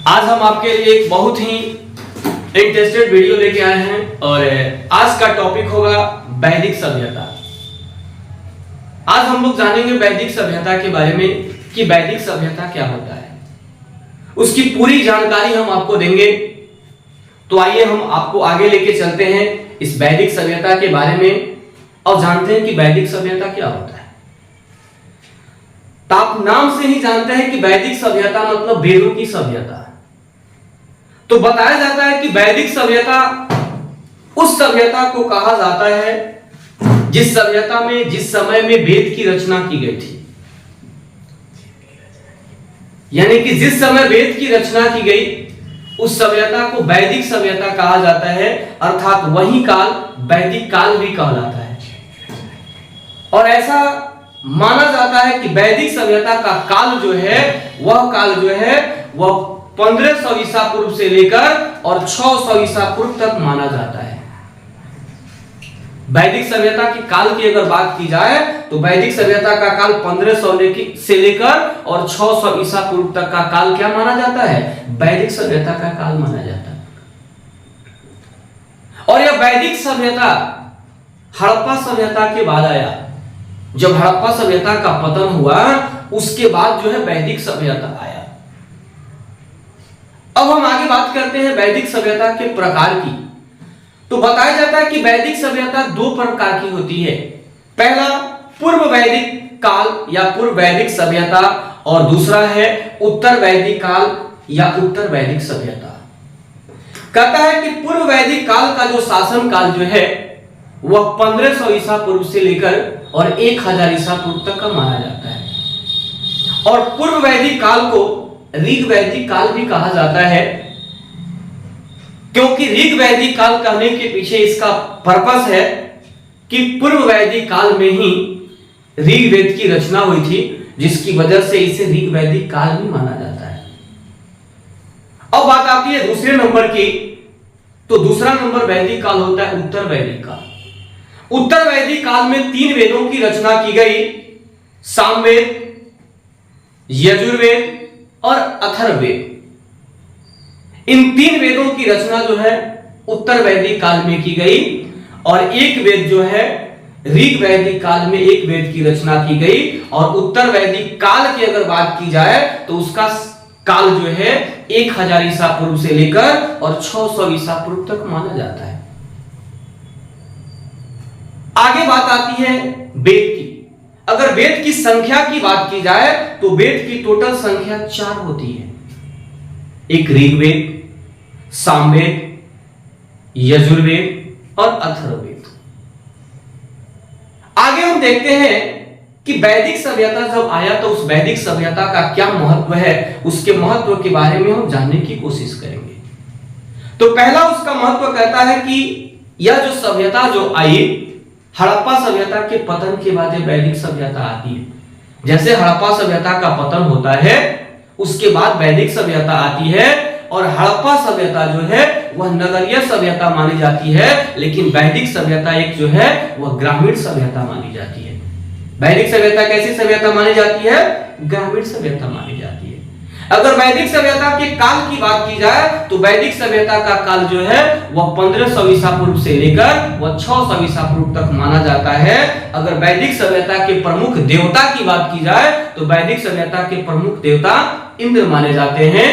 आज हम आपके लिए एक बहुत ही इंटरेस्टेड वीडियो लेके आए हैं और आज का टॉपिक होगा वैदिक सभ्यता। आज हम लोग जानेंगे वैदिक सभ्यता के बारे में कि वैदिक सभ्यता क्या होता है, उसकी पूरी जानकारी हम आपको देंगे। तो आइए हम आपको आगे लेके चलते हैं इस वैदिक सभ्यता के बारे में और जानते हैं कि वैदिक सभ्यता क्या होता है। तो आप नाम से ही जानते हैं कि वैदिक सभ्यता मतलब वेदों की सभ्यता। तो बताया जाता है कि वैदिक सभ्यता उस सभ्यता को कहा जाता है जिस सभ्यता में जिस समय में वेद की रचना की गई थी, यानी कि जिस समय वेद की रचना की गई उस सभ्यता को वैदिक सभ्यता कहा जाता है, अर्थात वही काल वैदिक काल भी कहलाता है। और ऐसा माना जाता है कि वैदिक सभ्यता का काल जो है वह 1500 ईसा पूर्व से लेकर और 600 ईसा पूर्व तक माना जाता है। वैदिक सभ्यता की काल की अगर बात की जाए तो वैदिक सभ्यता का काल 1500 से लेकर और 600 ईसा पूर्व तक का काल क्या माना जाता है? वैदिक सभ्यता का काल माना जाता है। और यह वैदिक सभ्यता हड़प्पा सभ्यता के बाद आया। जब हड़प्पा सभ्यता का पतन हुआ उसके बाद जो है वैदिक सभ्यता आया। अब हम आगे बात करते हैं वैदिक सभ्यता के प्रकार की। तो बताया जाता है कि वैदिक सभ्यता दो प्रकार की होती है। पहला पूर्व वैदिक काल या पूर्व वैदिक सभ्यता और दूसरा है उत्तर वैदिक काल या उत्तर वैदिक सभ्यता। कहता है कि पूर्व वैदिक काल का जो शासन काल जो है वह 1500 ईसा पूर्व से लेकर और 1000 ईसा पूर्व तक का माना जाता है। और पूर्व वैदिक काल को ऋग वैदिक काल भी कहा जाता है, क्योंकि ऋग वैदिक काल कहने के पीछे इसका पर्पस है कि पूर्व वैदिक काल में ही ऋग वेद की रचना हुई थी, जिसकी वजह से इसे ऋग वैदिक काल भी माना जाता है। अब बात आती है दूसरे नंबर की। तो दूसरा नंबर वैदिक काल होता है उत्तर वैदिक काल। उत्तर वैदिक काल में 3 वेदों की रचना की गई, सामवेद, यजुर्वेद और अथर्ववेद। इन 3 वेदों की रचना जो है उत्तर वैदिक काल में की गई और एक वेद जो है ऋग वैदिक काल में एक वेद की रचना की गई। और उत्तर वैदिक काल की अगर बात की जाए तो उसका काल जो है 1000 ईसा पूर्व से लेकर और 600 ईसा पूर्व तक माना जाता है। आगे बात आती है वेद की। अगर वेद की संख्या की बात की जाए तो वेद की टोटल संख्या 4 होती है। एक ऋग्वेद, सामवेद, यजुर्वेद और अथर्ववेद। आगे हम देखते हैं कि वैदिक सभ्यता जब आया तो उस वैदिक सभ्यता का क्या महत्व है, उसके महत्व के बारे में हम जानने की कोशिश करेंगे। तो पहला उसका महत्व कहता है कि यह जो सभ्यता जो आई, हड़प्पा सभ्यता के पतन के बाद वैदिक सभ्यता आती है। जैसे हड़प्पा सभ्यता का पतन होता है उसके बाद वैदिक सभ्यता आती है। और हड़प्पा सभ्यता जो है वह नगरीय सभ्यता मानी जाती है, लेकिन वैदिक सभ्यता एक जो है वह ग्रामीण सभ्यता मानी जाती है। वैदिक सभ्यता कैसी सभ्यता मानी जाती है? ग्रामीण सभ्यता मानी जाती है। अगर वैदिक सभ्यता के काल की बात की जाए तो वैदिक सभ्यता का काल जो है वह 1500 ईसा पूर्व से लेकर वह 600 ईसा पूर्व तक माना जाता है। अगर वैदिक सभ्यता के प्रमुख देवता की बात की जाए तो वैदिक सभ्यता के प्रमुख देवता इंद्र माने जाते हैं।